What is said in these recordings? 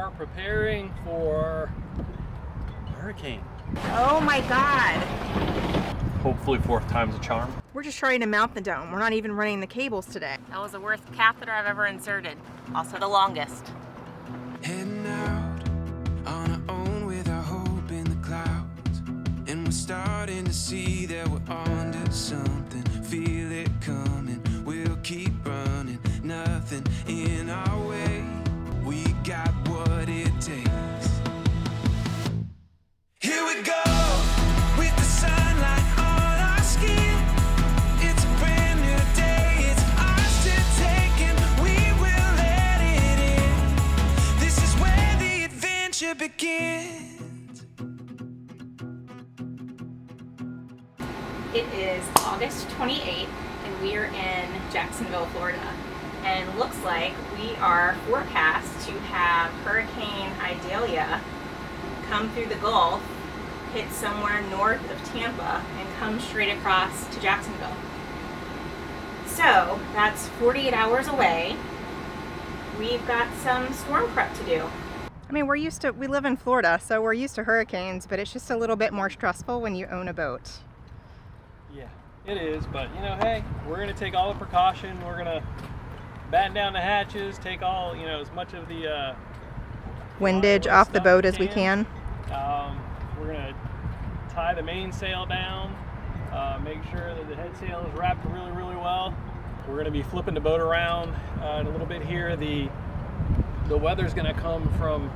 are preparing for hurricane. Oh my God. Hopefully fourth time's a charm. We're just trying to mount the dome. We're not even running the cables today. That was the worst catheter I've ever inserted. Also the longest. Heading out on our own with our hope in the clouds. And we're starting to see that we're onto something. Feel it coming, we'll keep running. Nothing in our way. We got what it takes. Here we go, with the sunlight on our skin. It's a brand new day, it's ours to take, and we will let it in. This is where the adventure begins. It is August 28th and we are in Jacksonville, Florida. And looks like we are forecast to have Hurricane Idelia come through the Gulf, hit somewhere north of Tampa, and come straight across to Jacksonville. So that's 48 hours away. We've got some storm prep to do. I mean, we live in Florida, so we're used to hurricanes, but it's just a little bit more stressful when you own a boat. Yeah, it is, but you know, hey, we're gonna take all the precaution. We're gonna batten down the hatches, take all, you know, as much of the Windage off the boat as we can. We're gonna tie the mainsail down, make sure that the head sail is wrapped really, really well. We're gonna be flipping the boat around in a little bit here. The weather's gonna come from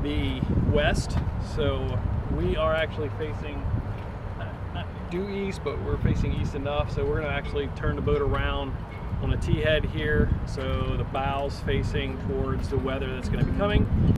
the west, so we are actually facing not due east, but we're facing east enough, so we're gonna actually turn the boat around on the T-head here, so the bow's facing towards the weather that's going to be coming.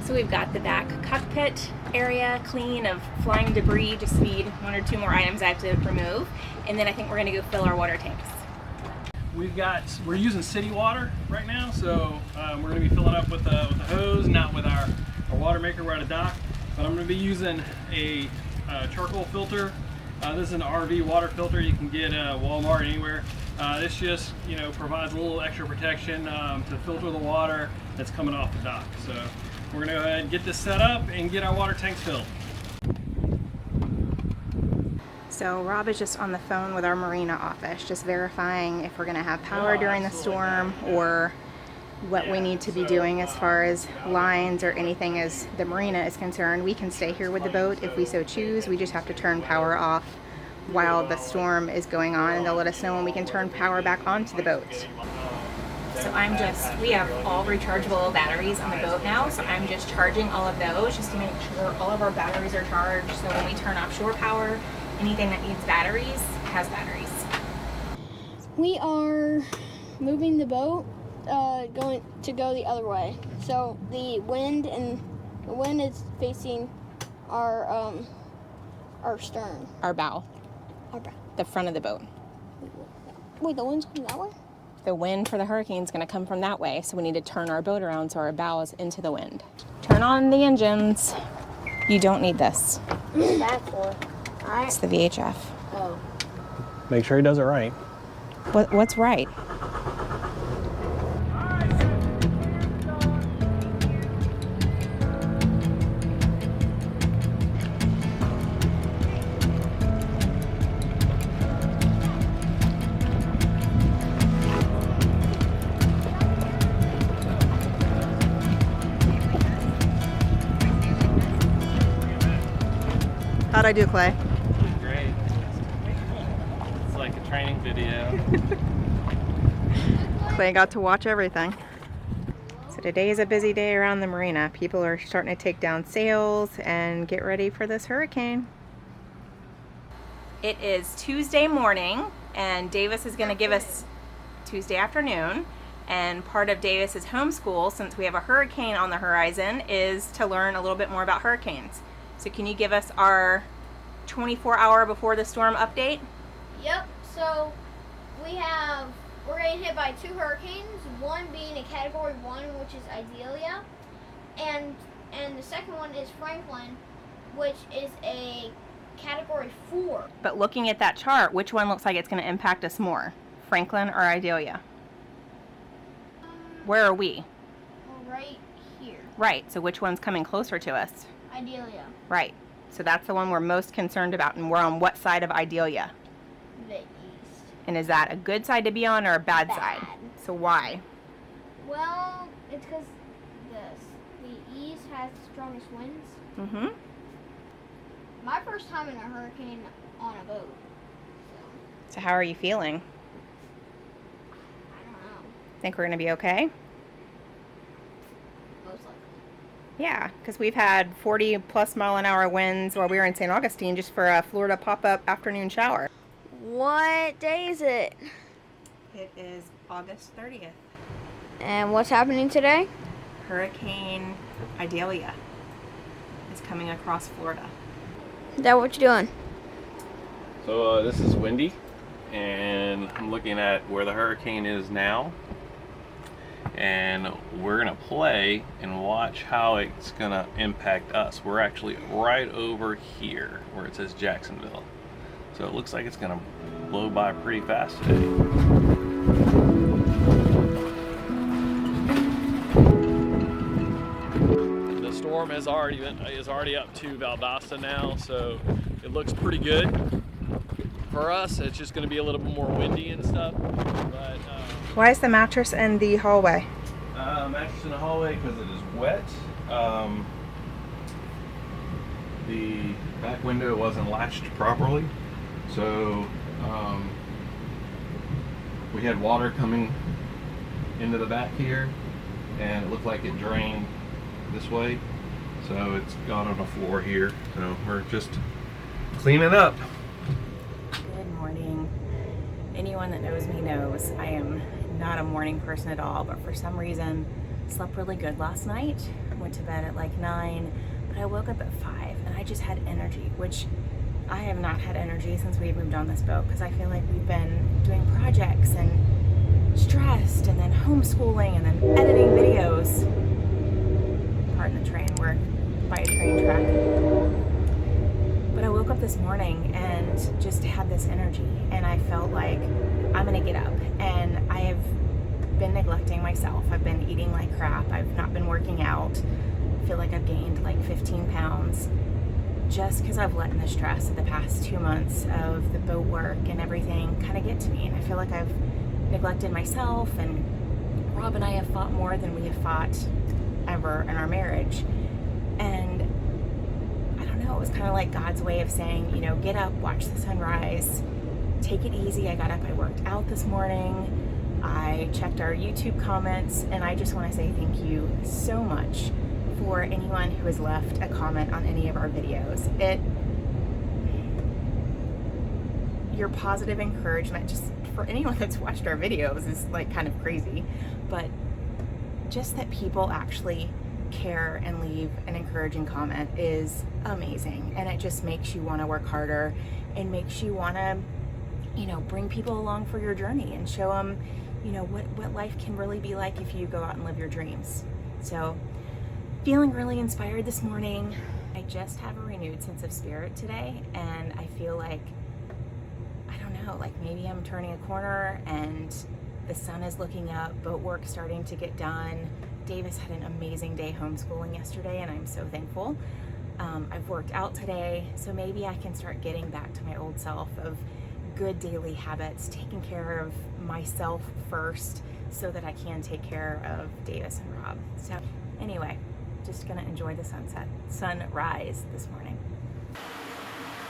So we've got the back cockpit area clean of flying debris, just need one or two more items I have to remove. And then I think we're gonna go fill our water tanks. We're using city water right now, so we're gonna be filling up with the hose, not with our water maker. We're at a dock, but I'm gonna be using a charcoal filter. This is an RV water filter you can get at Walmart, anywhere. This just, you know, provides a little extra protection to filter the water that's coming off the dock. So we're gonna go ahead and get this set up and get our water tanks filled. So Rob is just on the phone with our marina office, just verifying if we're going to have power during the storm or what we need to be doing as far as lines or anything as the marina is concerned. We can stay here with the boat if we so choose. We just have to turn power off while the storm is going on, and they'll let us know when we can turn power back on to the boat. So we have all rechargeable batteries on the boat now, so I'm just charging all of those just to make sure all of our batteries are charged, so when we turn off shore power, anything that needs batteries has batteries. We are moving the boat going to go the other way. So the wind is facing our stern. Our bow. Our bow. The front of the boat. Wait, the wind's coming that way? The wind for the hurricane is going to come from that way, so we need to turn our boat around so our bow is into the wind. Turn on the engines. You don't need this. What's that for? It's the VHF. Oh. Make sure he does it right. What's right? How'd I do, Clay? Great. It's like a training video. Clay got to watch everything. So today is a busy day around the marina. People are starting to take down sails and get ready for this hurricane. It is Tuesday morning and Davis is going to give us Tuesday afternoon. And part of Davis's homeschool, since we have a hurricane on the horizon, is to learn a little bit more about hurricanes. So can you give us our 24-hour before the storm update? Yep. So we're getting hit by 2 hurricanes. One being a Category 1, which is Idelia, and the second one is Franklin, which is a Category 4. But looking at that chart, which one looks like it's going to impact us more, Franklin or Idelia? Where are we? Right here. Right. So which one's coming closer to us? Idelia. Right. So that's the one we're most concerned about, and we're on what side of Idelia? The east. And is that a good side to be on or a bad side? So why? Well, it's because the east has the strongest winds. Mm-hmm. My first time in a hurricane on a boat. So how are you feeling? I don't know. Think we're going to be okay? Most likely. Yeah, because we've had 40+ mile-an-hour winds while we were in St. Augustine just for a Florida pop-up afternoon shower. What day is it? It is August 30th. And what's happening today? Hurricane Idelia is coming across Florida. Is that what you're doing? So this is windy, and I'm looking at where the hurricane is now, and we're gonna play and watch how it's gonna impact us. We're actually right over here where it says Jacksonville, so it looks like it's gonna blow by pretty fast today. The storm is already up to Valdosta now, so it looks pretty good. For us, it's just going to be a little bit more windy and stuff. But Why is the mattress in the hallway? Mattress in the hallway because it is wet. The back window wasn't latched properly, so we had water coming into the back here, and it looked like it drained this way, so it's gone on the floor here. So we're just cleaning up. Good morning. Anyone that knows me knows I am not a morning person at all, but for some reason slept really good last night. Went to bed at like 9, but I woke up at 5 and I just had energy, which I have not had energy since we moved on this boat, because I feel like we've been doing projects and stressed and then homeschooling and then editing videos. Pardon the train, we're by a train track. But I woke up this morning and just had this energy, and I felt like I'm gonna get up. And I have been neglecting myself. I've been eating like crap. I've not been working out. I feel like I've gained like 15 pounds just because I've let the stress of the past 2 months of the boat work and everything kind of get to me. And I feel like I've neglected myself, and Rob and I have fought more than we have fought ever in our marriage. And I don't know, it was kind of like God's way of saying, you know, get up, watch the sunrise, take it easy. I got up, I worked out this morning, I checked our YouTube comments, and I just want to say thank you so much for anyone who has left a comment on any of our videos. Your positive encouragement, just for anyone that's watched our videos, is like kind of crazy, but just that people actually care and leave an encouraging comment is amazing. And it just makes you want to work harder and makes you want to, you know, bring people along for your journey and show them, you know, what life can really be like if you go out and live your dreams. So feeling really inspired this morning. I just have a renewed sense of spirit today, and I feel like, I don't know, like maybe I'm turning a corner and the sun is looking up, boat work starting to get done. Davis had an amazing day homeschooling yesterday, and I'm so thankful. I've worked out today, so maybe I can start getting back to my old self of good daily habits, taking care of myself first so that I can take care of Davis and Rob. So anyway, just gonna enjoy the sunrise this morning.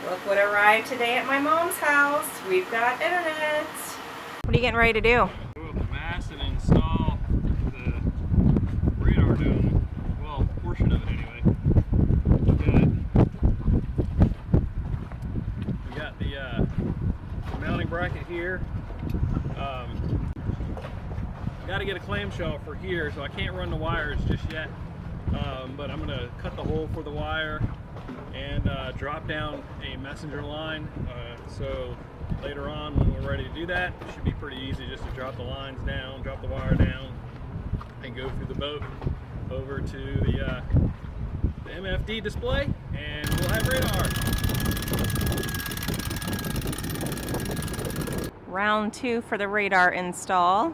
Look what arrived today at my mom's house. We've got internet. What are you getting ready to do? we'll mass and install the radar dome. Well, a portion of it anyway. We got the mounting bracket here. Got to get a clamshell for here, so I can't run the wires just yet. But I'm gonna cut the hole for the wire and drop down a messenger line. So later on, when we're ready to do that, it should be pretty easy just to drop the lines down, drop the wire down, and go through the boat over to the MFD display, and we'll have radar. Round 2 for the radar install.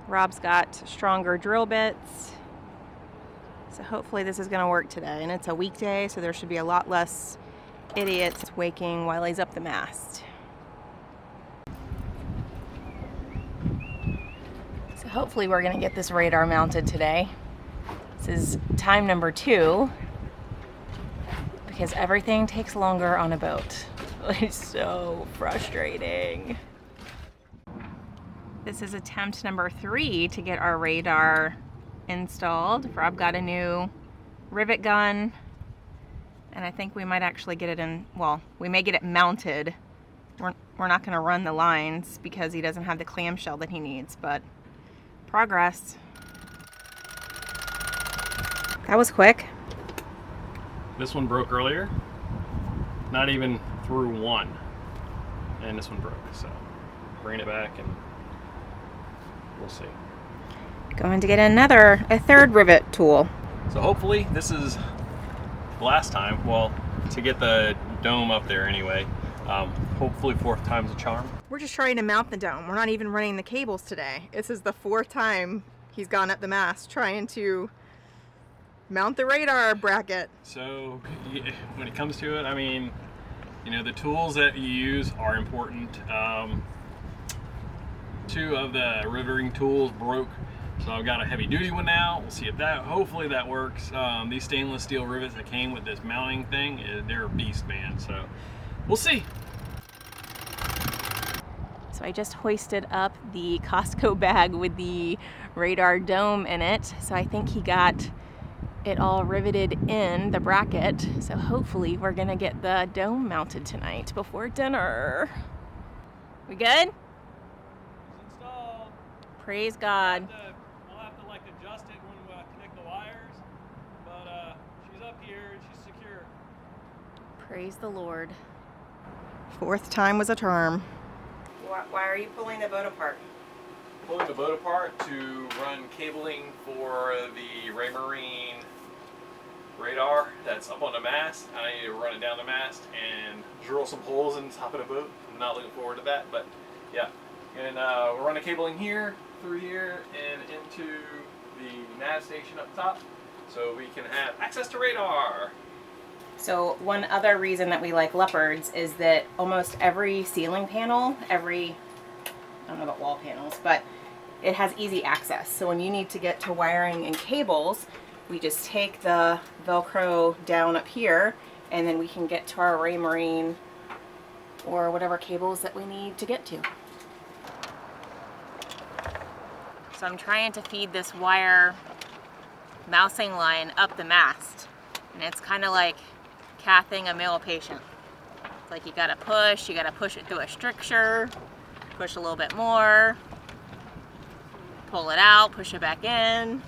Rob's got stronger drill bits. So hopefully this is going to work today. And it's a weekday, so there should be a lot less idiots waking while he's up the mast. So hopefully we're going to get this radar mounted today. This is time number 2 because everything takes longer on a boat. It's so frustrating. This is attempt number 3 to get our radar installed. Rob got a new rivet gun, and I think we might actually get it in, well, we may get it mounted. We're not gonna run the lines because he doesn't have the clamshell that he needs, but progress. That was quick. This one broke earlier, not even through one, and this one broke, so bring it back and we'll see. Going to get a third rivet tool. So hopefully this is the last time, well, to get the dome up there anyway. Hopefully 4th time's a charm. We're just trying to mount the dome. We're not even running the cables today. This is the 4th time he's gone up the mast trying to mount the radar bracket. So when it comes to it, I mean, you know, the tools that you use are important. 2 of the riveting tools broke, so I've got a heavy duty one now. We'll see if that, hopefully that works. These stainless steel rivets that came with this mounting thing, they're a beast, man, so we'll see. So I just hoisted up the Costco bag with the radar dome in it. So I think he got it all riveted in the bracket. So hopefully we're gonna get the dome mounted tonight before dinner. We good? Installed. Praise God. We'll have to like adjust it when we connect the wires, but she's up here and she's secure. Praise the Lord. 4th time was a charm. Why are you pulling the boat apart? Pulling the boat apart to run cabling for the Raymarine radar that's up on the mast. I need to run it down the mast and drill some holes in the top of the boat. I'm not looking forward to that, but yeah. And we'll run the cabling here, through here, and into the nav station up top so we can have access to radar. So one other reason that we like Leopards is that almost every ceiling panel, I don't know about wall panels, but it has easy access. So when you need to get to wiring and cables, we just take the Velcro down up here and then we can get to our Raymarine or whatever cables that we need to get to. So I'm trying to feed this wire mousing line up the mast, and it's kind of like cathing a male patient. It's like you gotta push it through a stricture, push a little bit more, pull it out, push it back in.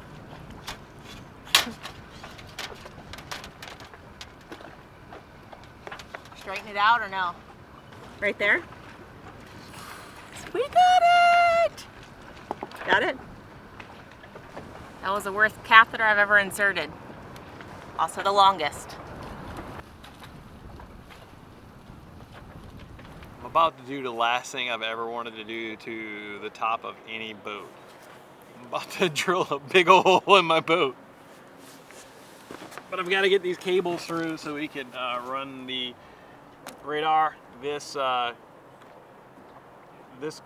Straighten it out or no? Right there? We got it! Got it? That was the worst catheter I've ever inserted. Also the longest. I'm about to do the last thing I've ever wanted to do to the top of any boat. I'm about to drill a big old hole in my boat. But I've got to get these cables through so we can run the radar. This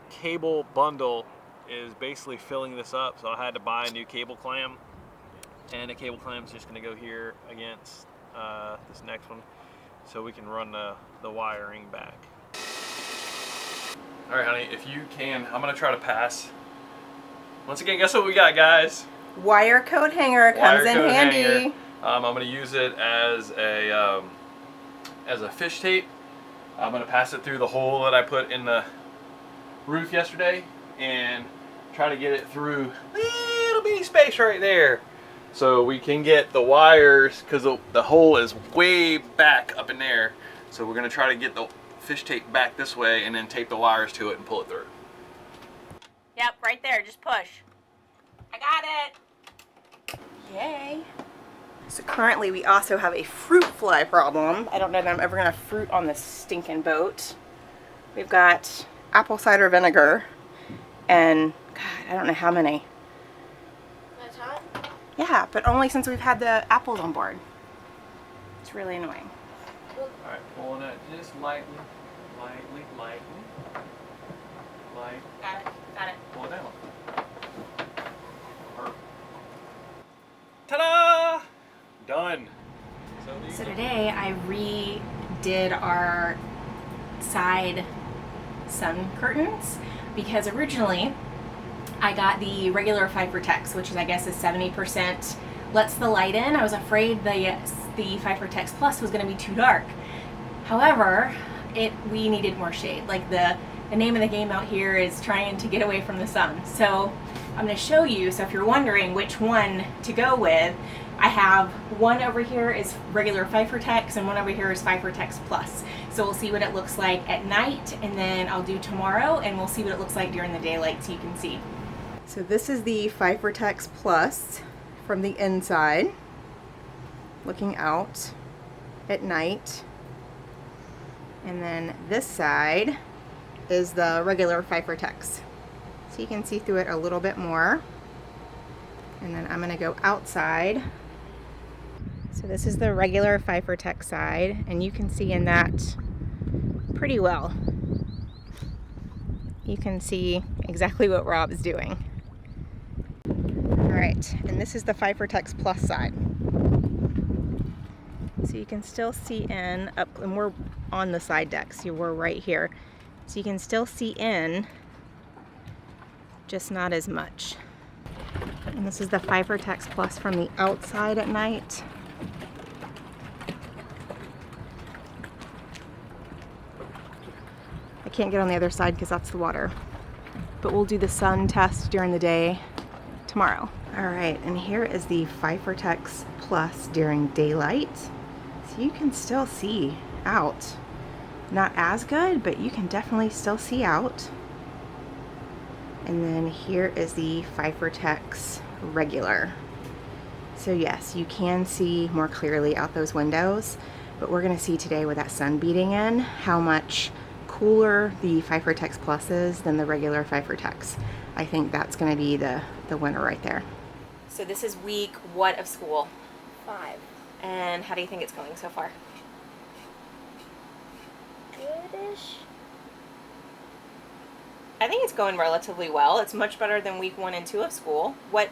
cable bundle is basically filling this up, so I had to buy a new cable clamp, and the cable clamp's just going to go here against this next one so we can run the wiring back. All right, honey, if you can, I'm going to try to pass. Once again, guess what we got, guys? Wire coat hanger comes in handy. Hanger. I'm going to use it as a fish tape. I'm going to pass it through the hole that I put in the roof yesterday and try to get it through little bitty space right there, so we can get the wires, because the hole is way back up in there. So we're gonna try to get the fish tape back this way and then tape the wires to it and pull it through. Yep, right there. Just push. I got it. Yay. So currently we also have a fruit fly problem. I don't know that I'm ever gonna have fruit on this stinking boat. We've got apple cider vinegar and God, I don't know how many. That's hot. Yeah, but only since we've had the apples on board. It's really annoying. Alright, pulling it just lightly. Light. Got it. Pull it down. Ta-da! Done. So today I redid our side sun curtains, because originally I got the regular pfifertex, which is, I guess, is 70% lets the light in. I was afraid the pfifertex Plus was going to be too dark. However, we needed more shade. Like the name of the game out here is trying to get away from the sun. So I'm going to show you. So if you're wondering which one to go with, I have one over here is regular pfifertex and one over here is pfifertex Plus. So we'll see what it looks like at night, and then I'll do tomorrow and we'll see what it looks like during the daylight so you can see. So this is the pfifertex Plus from the inside, looking out at night. And then this side is the regular pfifertex. So you can see through it a little bit more. And then I'm gonna go outside. So this is the regular pfifertex side, and you can see in that pretty well. You can see exactly what Rob is doing. All right, and this is the pfifertex Plus side. So you can still see in up, and we're on the side deck, so we're right here. So you can still see in, just not as much. And this is the pfifertex Plus from the outside at night. I can't get on the other side because that's the water. But we'll do the sun test during the day tomorrow. All right, and here is the pfifertex Plus during daylight. So you can still see out. Not as good, but you can definitely still see out. And then here is the pfifertex regular. So yes, you can see more clearly out those windows, but we're gonna see today with that sun beating in how much cooler the pfifertex Plus is than the regular pfifertex. I think that's gonna be the winner right there. So this is week what of school? 5. And how do you think it's going so far? Goodish. I think it's going relatively well. It's much better than week 1 and 2 of school. What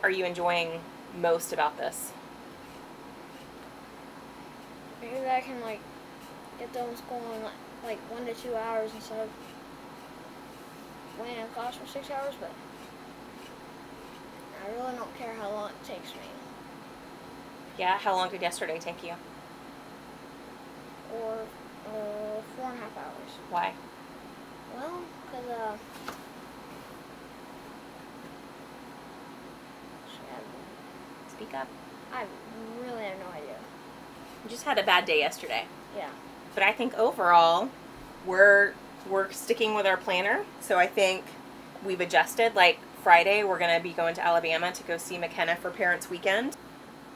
are you enjoying most about this? Maybe I can get them school in like 1 to 2 hours instead of waiting in class for 6 hours, but I really don't care how long it takes me. Yeah, how long did yesterday take you? Or 4.5 hours. Why? Well, because Speak up. I really have no idea. You just had a bad day yesterday. Yeah. But I think overall, we're sticking with our planner. So I think we've adjusted. Like Friday, we're going to be going to Alabama to go see McKenna for Parents Weekend.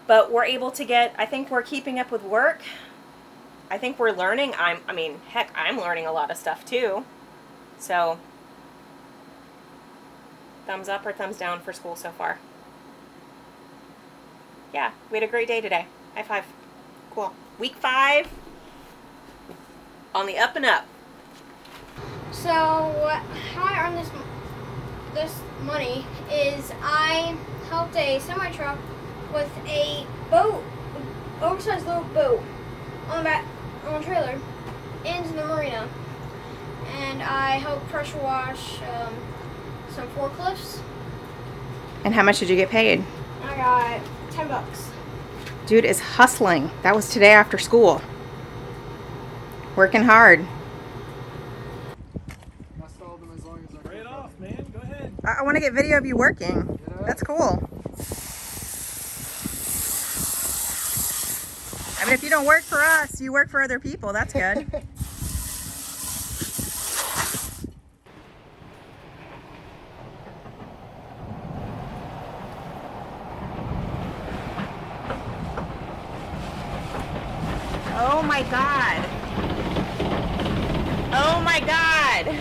But we're able to I think we're keeping up with work. I think we're learning. I'm learning a lot of stuff too. So, thumbs up or thumbs down for school so far? Yeah, we had a great day today. High five. Cool. Week 5, on the up and up. So how I earned this money is I helped a semi truck with a boat, oversized little boat, on a trailer into the marina, and I helped pressure wash some forklifts. And how much did you get paid? I got $10. Dude is hustling. That was today after school. Working hard. Installed them as Spray it off, man. Go ahead. I want to get video of you working. That's cool. I mean, if you don't work for us, you work for other people. That's good. Oh my God. Oh my God.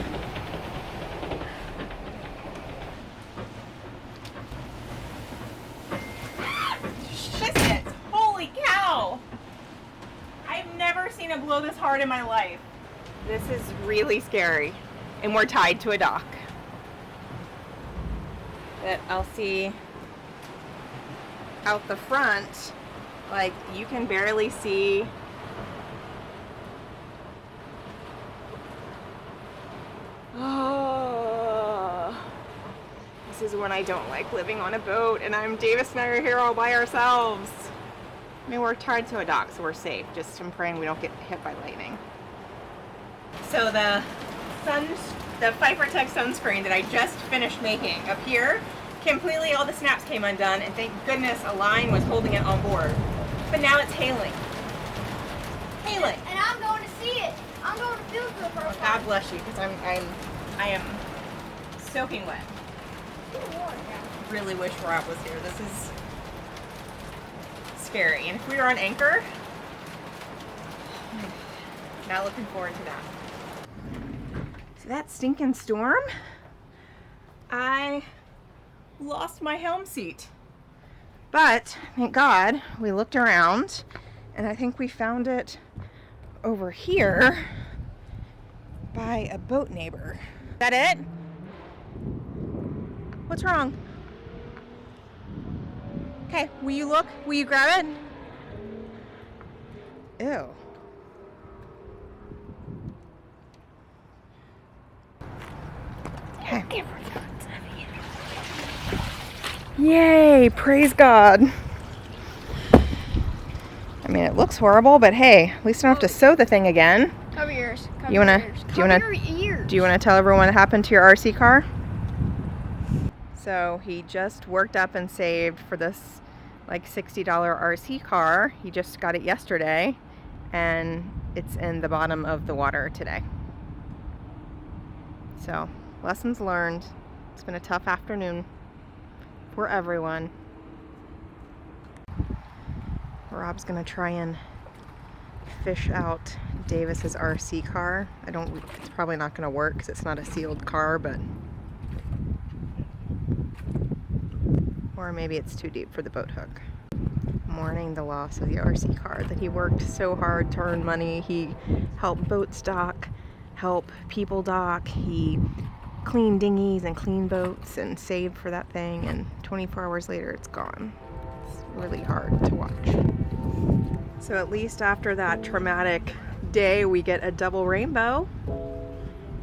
Shit. Holy cow. I've never seen it blow this hard in my life. This is really scary. And we're tied to a dock. But I'll see out the front, like you can barely see. Oh, this is when I don't like living on a boat, and Davis and I are here all by ourselves. I mean, we're tied to a dock, so we're safe. Just I'm praying we don't get hit by lightning. So the pfifertex sunscreen that I just finished making up here, completely all the snaps came undone, and thank goodness a line was holding it on board. But now it's hailing. Hailing. And I'm going to see it. I'm going to feel good for a God bless you, because I am soaking wet. Really wish Rob was here. This is scary. And if we were on anchor, not looking forward to that. So that stinking storm, I lost my helm seat. But thank God we looked around, and I think we found it over here by a boat neighbor. Is that it? What's wrong? Okay, will you look? Will you grab it? Ew. Okay. Yay, praise God. I mean, it looks horrible, but hey, at least I don't have to sew the thing again. Cover yours. Cover You wanna- yours. do you wanna- Cover your ears. Do you want to tell everyone what happened to your RC car? So he just worked up and saved for this like $60 RC car. He just got it yesterday, and it's in the bottom of the water today. So, lessons learned. It's been a tough afternoon for everyone. Rob's gonna try and fish out Davis's RC car. It's probably not gonna work because it's not a sealed car, but or maybe it's too deep for the boat hook. Mourning the loss of the RC car that he worked so hard to earn money. He helped boat stock, help people dock. He cleaned dinghies and cleaned boats and saved for that thing, and 24 hours later it's gone. It's really hard to watch. So at least after that traumatic day we get a double rainbow.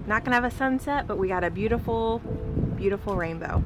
Not gonna have a sunset, but we got a beautiful, beautiful rainbow.